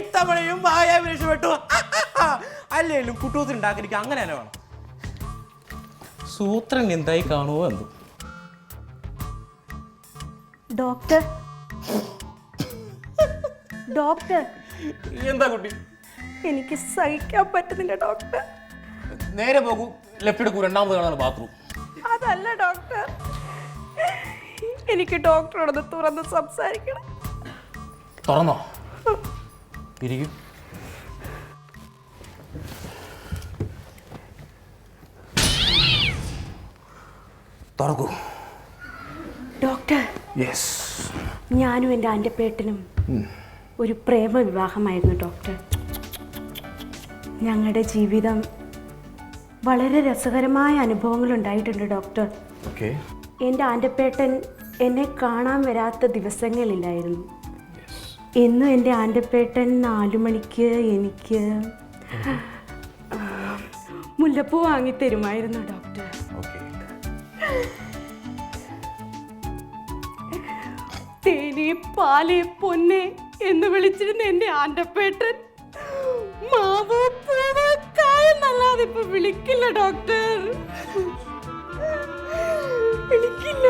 ഇത്തവണയും മായാവി രക്ഷപ്പെട്ടു. അല്ലേലും കുട്ടൂസിന് ഉണ്ടാക്കി അങ്ങനെ തന്നെ വേണം. സൂത്രൻ എന്തായി കാണുമോ എന്തോ. ഡോക്ടർ ഡോക്ടർ എന്താ കുട്ടി? എനിക്ക് സഹിക്കാൻ പറ്റുന്നില്ല ഡോക്ടർ. നേരെ പോകൂ, ലെഫ്റ്റ് എടുക്കൂ, രണ്ടാമത് കാണാൻ ബാത്റൂം. അതല്ല ഡോക്ടർ, എനിക്ക് ഡോക്ടറോടൊന്ന് തുറന്ന് സംസാരിക്കണം. തുറന്നോ? ഇരിക്കും. തുറക്കൂ. Doctor, yes. ഞാനും എൻ്റെ ആൻ്റപ്പേട്ടനും ഒരു പ്രേമ വിവാഹമായിരുന്നു ഡോക്ടർ. ഞങ്ങളുടെ ജീവിതം വളരെ രസകരമായ അനുഭവങ്ങൾ ഉണ്ടായിട്ടുണ്ട് ഡോക്ടർ. എൻ്റെ ആൻ്റപ്പേട്ടൻ എന്നെ കാണാൻ വരാത്ത ദിവസങ്ങളില്ലായിരുന്നു. ഇന്നും എൻ്റെ ആൻ്റപ്പേട്ടൻ 4 മണിക്ക് എനിക്ക് മുല്ലപ്പൂ വാങ്ങിത്തരുമായിരുന്നു ഡോക്ടർ. തേനെ പാലെ പൊന്നെ എന്ന് വിളിച്ചിരുന്ന എൻ്റെ ആൻ്റപ്പേട്ടൻ മാവ് പൂവ് കായെന്നല്ലാതെ ഇപ്പൊ വിളിക്കില്ല ഡോക്ടർ. വിളിക്കില്ല.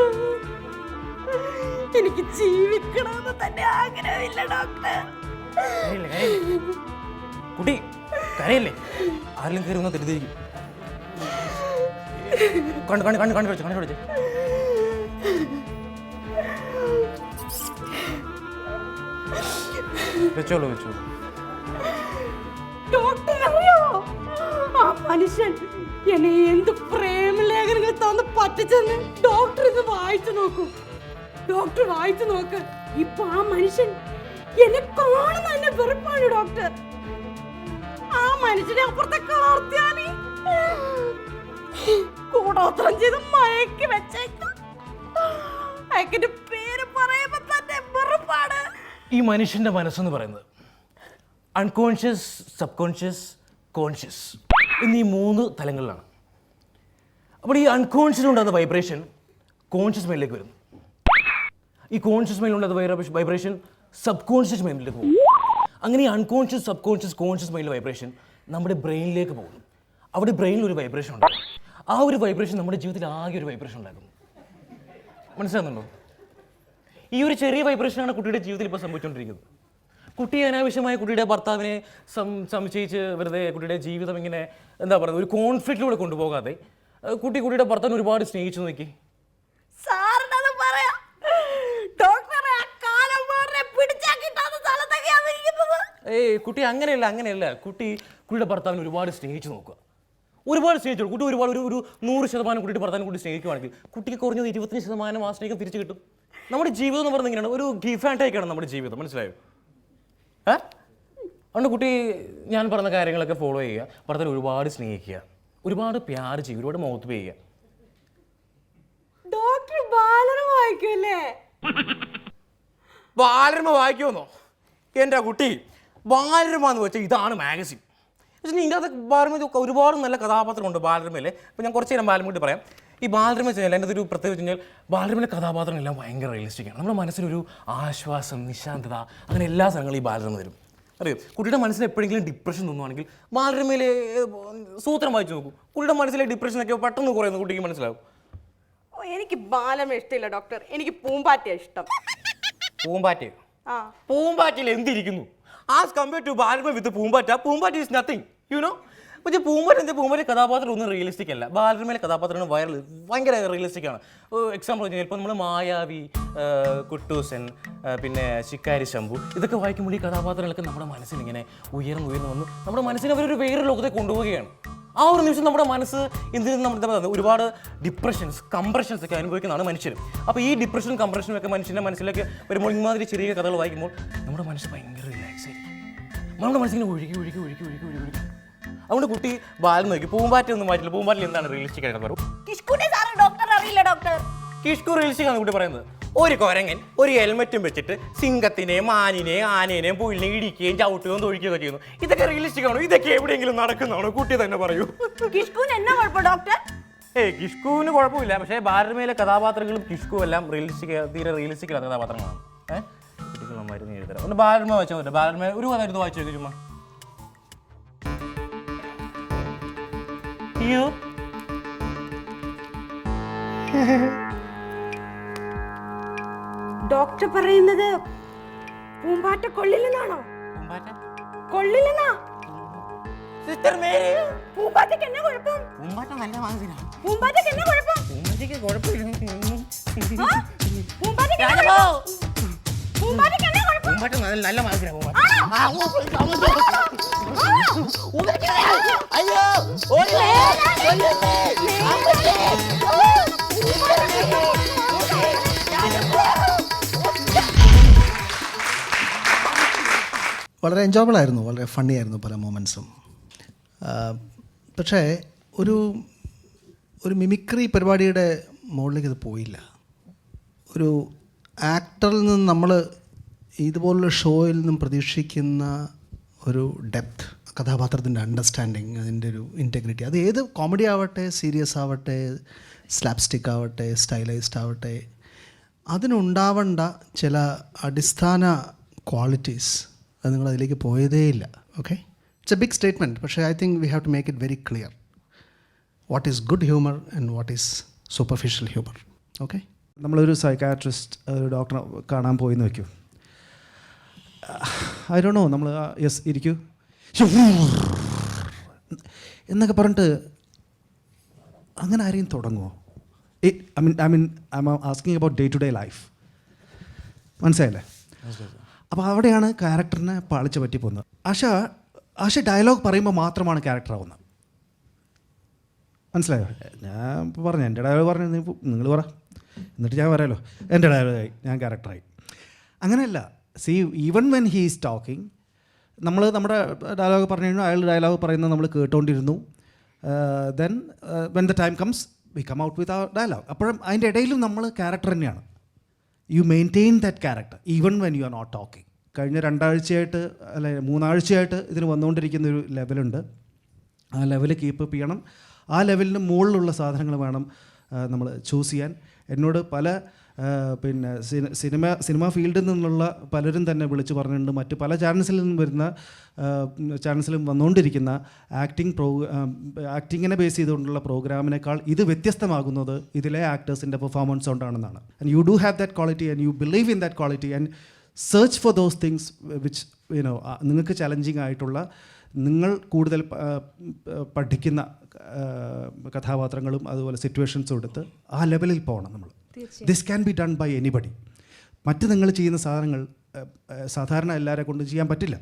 എനിക്ക് ജീവിക്കണമെന്ന് തന്നെ ആഗ്രഹമില്ല ഡോക്ടർ. കുട്ടി കരയല്ലേ? ആരെങ്കിലും കയറി വന്നാൽ തെറ്റിദ്ധരിക്കും. കണ്ടു വെച്ചോളൂ. ഡോക്ടർ അറിയോ, ആ മനുഷ്യൻ എന്നെ എന്ത് പ്രേമലേഖനങ്ങൾ തന്ന് പറ്റിച്ചെന്ന് ഡോക്ടർ ഇത് വായിച്ചു നോക്കൂ. ഡോക്ടർ വായിച്ചു നോക്ക്. ഇപ്പൊ ആ മനുഷ്യൻ എന്നെ കാണുന്ന തന്നെ വെറുപ്പാണ് ഡോക്ടർ. ആ മനുഷ്യനെ അപ്പുറത്തെ കാർത്തിയാനി കൂടോത്രം ചെയ്ത് മയക്കി വെച്ചേക്കും. അയക്കിന്റെ പേര് പറയുമ്പോ തന്നെ വെറുപ്പാണ്. ഈ മനുഷ്യന്റെ മനസ്സെന്ന് പറയുന്നത് അൺകോൺഷ്യസ്, സബ് കോൺഷ്യസ്, കോൺഷ്യസ് എന്നീ 3 തലങ്ങളിലാണ്. അപ്പോൾ ഈ അൺകോൺഷ്യസിലുണ്ടാകുന്ന വൈബ്രേഷൻ കോൺഷ്യസ് മൈൻഡിലേക്ക് വരുന്നു. ഈ കോൺഷ്യസ് മൈൻഡിലുണ്ടാകുന്ന വൈബ്രേഷൻ സബ് കോൺഷ്യസ് മൈൻഡിലേക്ക് പോകും. അങ്ങനെ ഈ അൺകോൺഷ്യസ്, സബ് കോൺഷ്യസ്, കോൺഷ്യസ് മൈൻഡിലെ വൈബ്രേഷൻ നമ്മുടെ ബ്രെയിനിലേക്ക് പോകുന്നു. അവിടെ ബ്രെയിനിൽ ഒരു വൈബ്രേഷൻ ഉണ്ട്. ആ ഒരു വൈബ്രേഷൻ നമ്മുടെ ജീവിതത്തിൽ ആകെ ഒരു വൈബ്രേഷൻ ഉണ്ടാക്കുന്നു. മനസ്സിലാകുന്നുണ്ടോ? ഈ ഒരു ചെറിയ വൈബ്രേഷനാണ് കുട്ടിയുടെ ജീവിതത്തിൽ ഇപ്പോൾ സംഭവിച്ചുകൊണ്ടിരിക്കുന്നത്. കുട്ടി അനാവശ്യമായ കുട്ടിയുടെ ഭർത്താവിനെ സംശയിച്ച് വെറുതെ കുട്ടിയുടെ ജീവിതം ഇങ്ങനെ എന്താ പറയുക, ഒരു കോൺഫ്ലിക്റ്റിലൂടെ കൊണ്ടുപോകാതെ കുട്ടിയുടെ ഭർത്താവിനെ ഒരുപാട് സ്നേഹിച്ചു നോക്കി. കുട്ടി അങ്ങനെയല്ല. കുട്ടിയുടെ ഭർത്താവിനെ ഒരുപാട് സ്നേഹിച്ചു നോക്കുക. ഒരുപാട് സ്നേഹിച്ചു. കുട്ടി ഒരുപാട് ഒരു 100% കുട്ടിയുടെ ഭർത്താവിനെ കൂടി സ്നേഹിക്കുകയാണെങ്കിൽ കുട്ടിക്ക് കുറഞ്ഞത് 25% ആ സ്നേഹം തിരിച്ചു കിട്ടും. നമ്മുടെ ജീവിതം എന്ന് പറയുന്നത് ഇങ്ങനെയാണ്, ഒരു ഗിഫ് ആൻഡ് ടേക്ക് ആണ് നമ്മുടെ ജീവിതം. മനസ്സിലായോ? അതുകൊണ്ട് കുട്ടി ഞാൻ പറഞ്ഞ കാര്യങ്ങളൊക്കെ ഫോളോ ചെയ്യുക. ഭർത്താവിനെ ഒരുപാട് സ്നേഹിക്കുക, ഒരുപാട് പ്യാർ ചെയ്യുക, ഒരുപാട് മൗത്ത് ചെയ്യുക. ഡോക്ടർ ബാലരമ വായിക്കുമല്ലേ? ബാലരമ വായിക്കുമെന്നോ? എൻ്റെ കുട്ടി, ബാലരമ എന്ന് വെച്ചാൽ ഇതാണ് മാഗസിൻ. ഇതിൻ്റെ അകത്ത് ബാലരമ ഒരുപാട് നല്ല കഥാപാത്രമുണ്ട് ബാലരമയിൽ. അപ്പോൾ ഞാൻ കുറച്ച് നേരം ബാലരമ കൂടി പറയാം. ഈ ബാലരമ വെച്ച് കഴിഞ്ഞാൽ എൻ്റെ ഒരു പ്രത്യേകത വെച്ച് കഴിഞ്ഞാൽ ബാലരമയിലെ കഥാപാത്രങ്ങളെല്ലാം ഭയങ്കര റിയലിസ്റ്റിക്കാണ്. നമ്മുടെ മനസ്സിലൊരു ആശ്വാസം, നിശാന്തത, അങ്ങനെ എല്ലാ സ്ഥലങ്ങളും ഈ ബാലരമ തരും. അറിയോ? കുട്ടിയുടെ മനസ്സിൽ എപ്പോഴെങ്കിലും ഡിപ്രഷൻ തോന്നുവാണെങ്കിൽ ബാലരമയിലെ സൂത്രം വായിച്ചു നോക്കൂ. കുട്ടിയുടെ മനസ്സിലെ ഡിപ്രഷനൊക്കെ പെട്ടെന്ന് കുറയുന്നു, കുട്ടിക്ക് മനസ്സിലാവും. എനിക്ക് ബാലരമ ഇഷ്ടമില്ല ഡോക്ടർ, എനിക്ക് പൂമ്പാറ്റയാണ് ഇഷ്ടം. പൂമ്പാറ്റയോ? പൂമ്പാറ്റയിൽ എന്തിരിക്കുന്നു? As compared to Balarama with Poompatta is nothing, you know. പക്ഷേ പൂമ്പാറ്റ കഥാപാത്രം ഒന്നും റിയലിസ്റ്റിക് അല്ല. ബാലരമയിലെ കഥാപാത്രങ്ങൾ ഭയങ്കര റിയലിസ്റ്റിക് ആണ്. എക്സാമ്പിൾ പറഞ്ഞാൽ ഇപ്പോൾ നമ്മൾ മായാവി, കുട്ടൂസൻ, പിന്നെ ശിക്കാരി ശംഭു ഇതൊക്കെ വായിക്കുമ്പോൾ ഈ കഥാപാത്രങ്ങളൊക്കെ നമ്മുടെ മനസ്സിൽ ഇങ്ങനെ ഉയർന്നു വന്ന് നമ്മുടെ മനസ്സിനെ അവരൊരു വേറൊരു ലോകത്തെ കൊണ്ടുപോവുകയാണ്. ആ ഒരു നിമിഷം നമ്മുടെ മനസ്സ് എന്തിനും നമ്മുടെ ഒരുപാട് ഡിപ്രഷൻസ്, കംപ്രഷൻസ് ഒക്കെ അനുഭവിക്കുന്നതാണ് മനുഷ്യർ. അപ്പോൾ ഈ ഡിപ്രഷനും കംപ്രഷനും ഒക്കെ മനുഷ്യൻ്റെ മനസ്സിലേക്ക് വരുമ്പോൾ ഇമാതിരി ചെറിയ കഥകൾ വായിക്കുമ്പോൾ നമ്മുടെ മനസ്സ് ഭയങ്കര റിലാക്സ് ആയിരിക്കും. നമ്മുടെ മനസ്സിങ്ങനെ ഒഴുകി. അതുകൊണ്ട് കുട്ടി ബാലരമ നോക്കി. പൂമ്പാറ്റ ഒന്നും വായിച്ചില്ല. പൂമ്പാറ്റയിൽ എന്താണ് റിയലിസ്റ്റിക് ആയിട്ട് പറയും? കിഷ്കു റിയലിസ്റ്റിക് ആണ് കുട്ടി പറയുന്നത്. ഒരു കൊരങ്ങൻ ഒരു ഹെൽമെറ്റും വെച്ചിട്ട് സിംഹത്തിനെയും മാനിനെയും ആനേനെയും പുല്ലിനെയും ഇടിക്കുകയും ചവിട്ടുകയും തൊഴിക്കുകയൊക്കെ ചെയ്യുന്നു. ഇതൊക്കെ റിയലിസ്റ്റിക് ആണോ? ഇതൊക്കെ എവിടെയെങ്കിലും നടക്കുന്നതാണോ? കുട്ടി തന്നെ പറയൂ. കിഷ്കുവിന് കുഴപ്പമില്ല. പക്ഷേ ബാലരമയിലെ കഥാപാത്രങ്ങളും കിഷ്കു എല്ലാം തീരെ റിയലിസ്റ്റിക് ആയ കഥാപാത്രങ്ങളാണ്. പേടിക്കുള്ള മരുന്ന് എഴുതരാം. ഒന്ന് ബാലരമ വായിച്ചാൽ പറ്റില്ല? ബാലരമ ഒരു കഥ എടുത്ത് വായിച്ചു നോക്കി ചുമ്മാ. അയ്യോ ഡോക്ടർ പറയുന്നത് പൂമ്പാറ്റ കൊള്ളില്ലെന്നാണോ? കൊള്ളില്ലെന്നാ? സിസ്റ്റർ മേരി, പൂമ്പാറ്റയ്ക്ക് എന്നാ കുഴപ്പം? പൂമ്പാറ്റ നല്ല മാതിരിയാണ്. പൂമ്പാറ്റയ്ക്ക് എന്നാ കുഴപ്പം? പൂമ്പാറ്റയ്ക്ക് കുഴപ്പമില്ല. പൂമ്പാറ്റയ്ക്ക് എന്നാ കുഴപ്പം? പൂമ്പാറ്റയ്ക്ക് എന്നാ കുഴപ്പം? പൂമ്പാറ്റ നല്ല മാതിരിയാണ്. വളരെ എൻജോയബിൾ ആയിരുന്നു, വളരെ ഫണ്ണി ആയിരുന്നു പല മൊമെൻറ്റ്സും. പക്ഷേ ഒരു മിമിക്രി പരിപാടിയുടെ മുകളിലേക്ക് ഇത് പോയില്ല. ഒരു ആക്ടറിൽ നിന്ന് നമ്മൾ ഇതുപോലുള്ള ഷോയിൽ നിന്നും പ്രതീക്ഷിക്കുന്ന ഒരു ഡെപ്ത്, കഥാപാത്രത്തിൻ്റെ അണ്ടർസ്റ്റാൻഡിങ്, അതിൻ്റെ ഒരു ഇൻറ്റഗ്രിറ്റി, അത് ഏത് കോമഡി ആവട്ടെ, സീരിയസ് ആവട്ടെ, സ്ലാപ്സ്റ്റിക് ആവട്ടെ, സ്റ്റൈലൈസ്ഡ് ആവട്ടെ, അതിനുണ്ടാവേണ്ട ചില അടിസ്ഥാന ക്വാളിറ്റീസ് അത് നിങ്ങൾ അതിലേക്ക് പോയതേയില്ല. Okay, it's a big statement, പക്ഷേ I think we have to make it very clear what is good humour and what is superficial humour. Okay, നമ്മളൊരു സൈക്കാട്രിസ്റ്റ്, ഒരു ഡോക്ടറെ കാണാൻ പോയിന്ന് വയ്ക്കൂ. ഐ ഡോണ്ട് നോ, നമ്മൾ യെസ് ഇരിക്കൂ എന്നൊക്കെ പറഞ്ഞിട്ട് അങ്ങനെ ആരെയും തുടങ്ങുമോ? I mean asking about day to day life, മനസ്സിലായില്ലേ? അപ്പോൾ അവിടെയാണ് ക്യാരക്ടറിനെ പാളിച്ച് പറ്റി പോകുന്നത്. ആശ ഡയലോഗ് പറയുമ്പോൾ മാത്രമാണ് ക്യാരക്ടർ ആവുന്നത്. മനസ്സിലായോ? ഞാൻ ഇപ്പോൾ പറഞ്ഞു, എൻ്റെ ഡയലോഗ് പറഞ്ഞു, നിങ്ങൾ പറ, എന്നിട്ട് ഞാൻ പറയാമല്ലോ എൻ്റെ ഡയലോഗായി, ഞാൻ ക്യാരക്ടറായി. അങ്ങനെയല്ല. See, even when he is talking, നമ്മൾ നമ്മുടെ ഡയലോഗ് പറഞ്ഞു കഴിഞ്ഞാൽ അയാൾ ഡയലോഗ് പറയുന്നത് നമ്മൾ കേട്ടുകൊണ്ടിരുന്നു. Then when the time comes we come out with ആ ഡയലോഗ്. അപ്പോഴും അതിൻ്റെ ഇടയിലും നമ്മൾ ക്യാരക്ടർ തന്നെയാണ്. You maintain that character even when you are not talking. കഴിഞ്ഞ 2 ആഴ്ചയായിട്ട് അല്ലെ 3 ആഴ്ചയായിട്ട് ഇതിന് വന്നുകൊണ്ടിരിക്കുന്നൊരു ലെവലുണ്ട്. ആ ലെവൽ കീപ്പപ്പ് ചെയ്യണം. ആ ലെവലിന് മുകളിലുള്ള സാധനങ്ങൾ വേണം നമ്മൾ ചൂസ് ചെയ്യാൻ. എന്നോട് പല പിന്നെ സിനിമ ഫീൽഡിൽ നിന്നുള്ള പലരും തന്നെ വിളിച്ച് പറഞ്ഞിട്ടുണ്ട്. മറ്റ് പല ചാനൽസിലും വന്നുകൊണ്ടിരിക്കുന്ന ആക്ടിങ്ങിനെ ബേസ് ചെയ്തുകൊണ്ടുള്ള പ്രോഗ്രാമിനേക്കാൾ ഇത് വ്യത്യസ്തമാകുന്നത് ഇതിലെ ആക്ടേഴ്സിൻ്റെ പെർഫോമൻസ് കൊണ്ടാണെന്നാണ്. And you do have that quality and you believe in that quality and search for those things which you know നിങ്ങൾക്ക് ചലഞ്ചിങ് ആയിട്ടുള്ള, നിങ്ങൾ കൂടുതൽ പഠിക്കുന്ന കഥാപാത്രങ്ങളും അതുപോലെ സിറ്റുവേഷൻസും എടുത്ത് ആ ലെവലിൽ പോകണം നമ്മൾ. This can be done by anybody. മറ്റ് നിങ്ങൾ ചെയ്യുന്ന സാധനങ്ങൾ സാധാരണ എല്ലാവരെ കൊണ്ട് ചെയ്യാൻ പറ്റില്ല.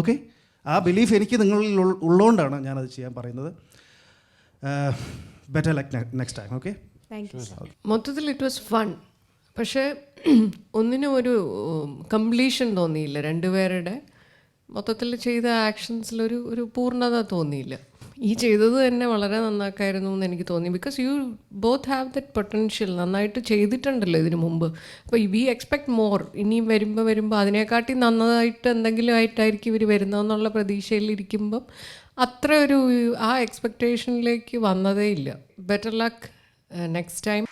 ഓക്കെ, ആ ബിലീഫ് എനിക്ക് നിങ്ങളിൽ ഉള്ളതുകൊണ്ടാണ് ഞാനത് ചെയ്യാൻ പറയുന്നത്. Better luck next time. Okay, മൊത്തത്തിൽ ഇറ്റ് വാസ് ഫൺ. പക്ഷേ ഒന്നിനും ഒരു കംപ്ലീഷൻ തോന്നിയില്ല. രണ്ടുപേരുടെ മൊത്തത്തിൽ ചെയ്ത ആക്ഷൻസിലൊരു പൂർണ്ണത തോന്നിയില്ല. ഈ ചെയ്തത് തന്നെ വളരെ നന്നാക്കായിരുന്നു എന്ന് എനിക്ക് തോന്നി. Because you both have that potential. നന്നായിട്ട് ചെയ്തിട്ടുണ്ടല്ലോ ഇതിനു മുമ്പ്. അപ്പോൾ വി എക്സ്പെക്ട് മോർ. ഇനിയും വരുമ്പോൾ അതിനെക്കാട്ടി നന്നായിട്ട് എന്തെങ്കിലും ആയിട്ടായിരിക്കും ഇവർ വരുന്നതെന്നുള്ള പ്രതീക്ഷയിലിരിക്കുമ്പം അത്ര ഒരു ആ എക്സ്പെക്റ്റേഷനിലേക്ക് വന്നതേ ഇല്ല. Better luck next time.